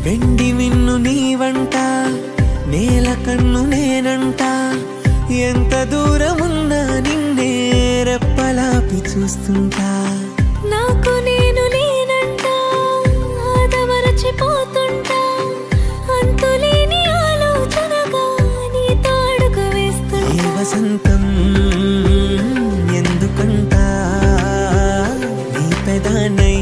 వెండి మిన్ను నీవంట నేల కన్ను నేనంట ఎంత దూరమున్నా నిన్నే రెప్పలాపి చూస్తుంటా నాకు నేను నేనంట ఆదమరచిపోతుంటా అంతులేని ఆలోచనగా నీ తాడుకు వేస్తుంటా ఈ వసంతం ఎందుకంట నీ పెదానై